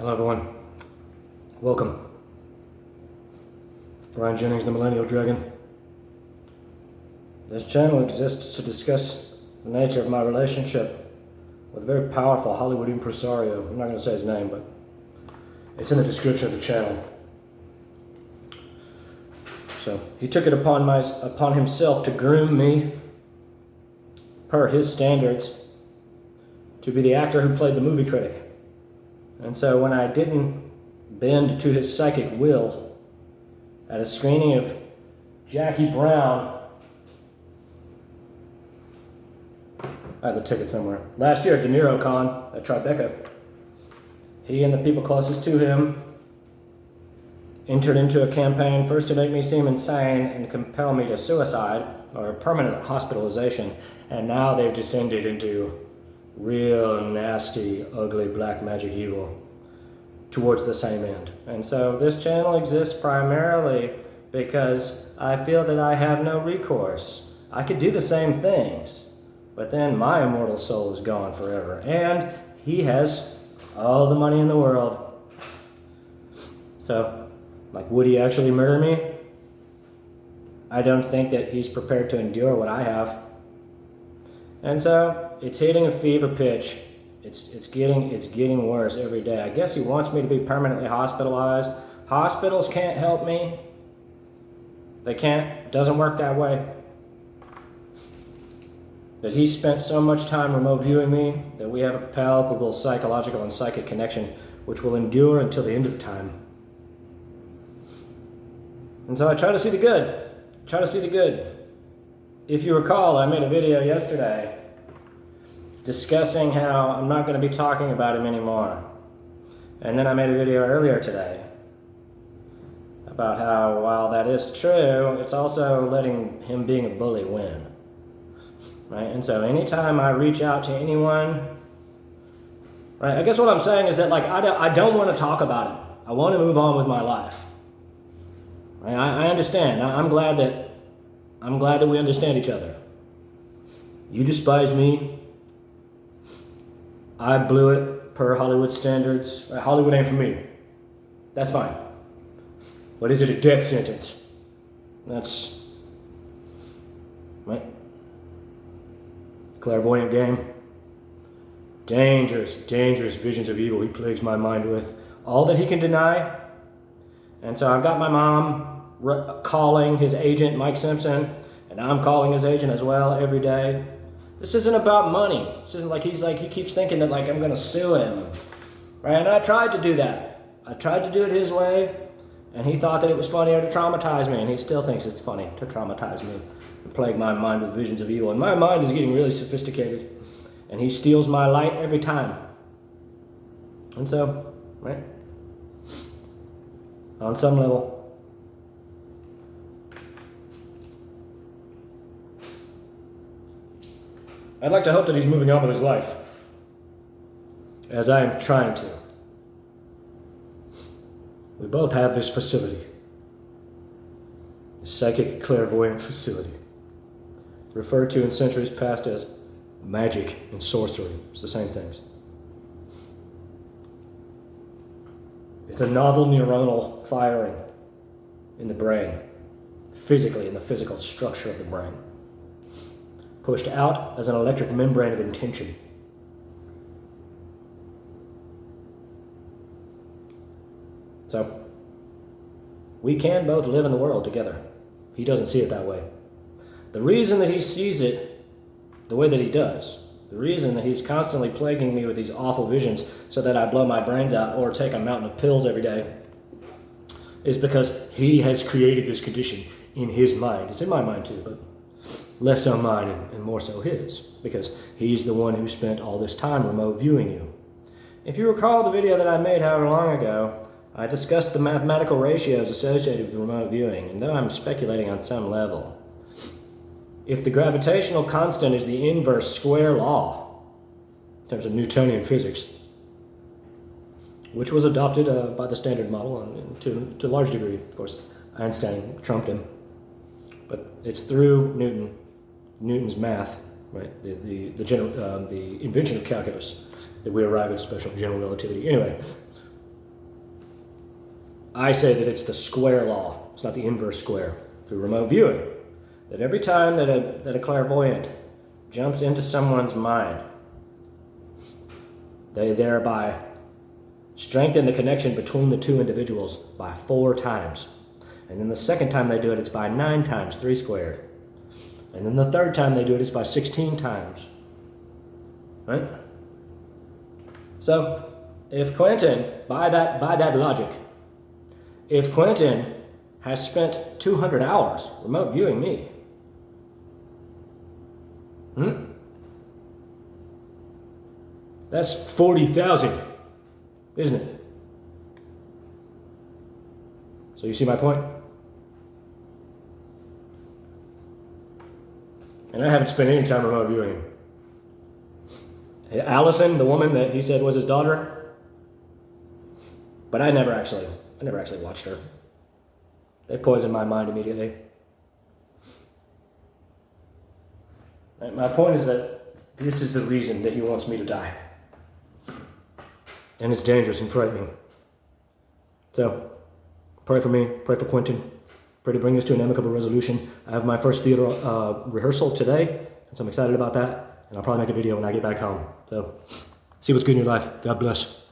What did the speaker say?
Hello everyone, welcome. Brian Jennings, the Millennial Dragon. This channel exists to discuss the nature of my relationship with a very powerful Hollywood impresario. I'm not going to say his name, but it's in the description of the channel. So he took it upon himself to groom me, per his standards, to be the actor who played the movie critic. And so when I didn't bend to his psychic will at a screening of Jackie Brown, I have the ticket somewhere, last year at De Niro Con at Tribeca, he and the people closest to him entered into a campaign first to make me seem insane and compel me to suicide or permanent hospitalization, and now they've descended into real nasty, ugly black magic evil towards the same end. And so this channel exists primarily because I feel that I have no recourse. I could do the same things, but then my immortal soul is gone forever, and he has all the money in the world. So, like, would he actually murder me? I don't think that he's prepared to endure what I have. And so it's hitting a fever pitch. It's getting worse every day. I guess he wants me to be permanently hospitalized. Hospitals can't help me. They can't. It doesn't work that way. That he spent so much time remote viewing me that we have a palpable psychological and psychic connection which will endure until the end of time. And so I try to see the good. Try to see the good. If you recall, I made a video yesterday discussing how I'm not going to be talking about him anymore. And then I made a video earlier today about how, while that is true, it's also letting him being a bully win. Right? And so anytime I reach out to anyone, right, I guess what I'm saying is that, like, I don't want to talk about him. I want to move on with my life. Right? I understand. I'm glad that we understand each other. You despise me. I blew it per Hollywood standards. Hollywood ain't for me. That's fine. But is it a death sentence? That's right. Clairvoyant game. Dangerous, dangerous visions of evil he plagues my mind with. All that he can deny. And so I've got my mom calling his agent, Mike Simpson, and I'm calling his agent as well every day. This isn't about money. This isn't like he keeps thinking that, like, I'm going to sue him. Right? And I tried to do that. I tried to do it his way, and he thought that it was funnier to traumatize me, and he still thinks it's funny to traumatize me and plague my mind with visions of evil. And my mind is getting really sophisticated, and he steals my light every time. And so, right, on some level, I'd like to hope that he's moving on with his life, as I am trying to. We both have this facility, the psychic clairvoyant facility, referred to in centuries past as magic and sorcery. It's the same things. It's a novel neuronal firing in the brain, physically, in the physical structure of the brain, pushed out as an electric membrane of intention. So, we can both live in the world together. He doesn't see it that way. The reason that he sees it the way that he does, the reason that he's constantly plaguing me with these awful visions so that I blow my brains out or take a mountain of pills every day, is because he has created this condition in his mind. It's in my mind too, but less so mine and more so his, because he's the one who spent all this time remote viewing you. If you recall the video that I made however long ago, I discussed the mathematical ratios associated with remote viewing, and though I'm speculating on some level, if the gravitational constant is the inverse square law, in terms of Newtonian physics, which was adopted by the Standard Model and to a large degree, of course, Einstein trumped him, but it's through Newton's math, right? The invention of calculus that we arrive at special general relativity. Anyway, I say that it's the square law. It's not the inverse square. Through remote viewing, that every time that a clairvoyant jumps into someone's mind, they thereby strengthen the connection between the two individuals by 4 times. And then the second time they do it, it's by 9 times, 3 squared. And then the third time they do it, it's by 16 times. Right? So, if Quentin, by that logic, if Quentin has spent 200 hours remote viewing me, that's 40,000, isn't it? So you see my point? And I haven't spent any time remote viewing him. Allison, the woman that he said was his daughter, but I never actually watched her. They poisoned my mind immediately. And my point is that this is the reason that he wants me to die. And it's dangerous and frightening. So, pray for me, pray for Quentin. Pray to bring this to an amicable resolution. I have my first theater rehearsal today, and so I'm excited about that. And I'll probably make a video when I get back home. So, see what's good in your life. God bless.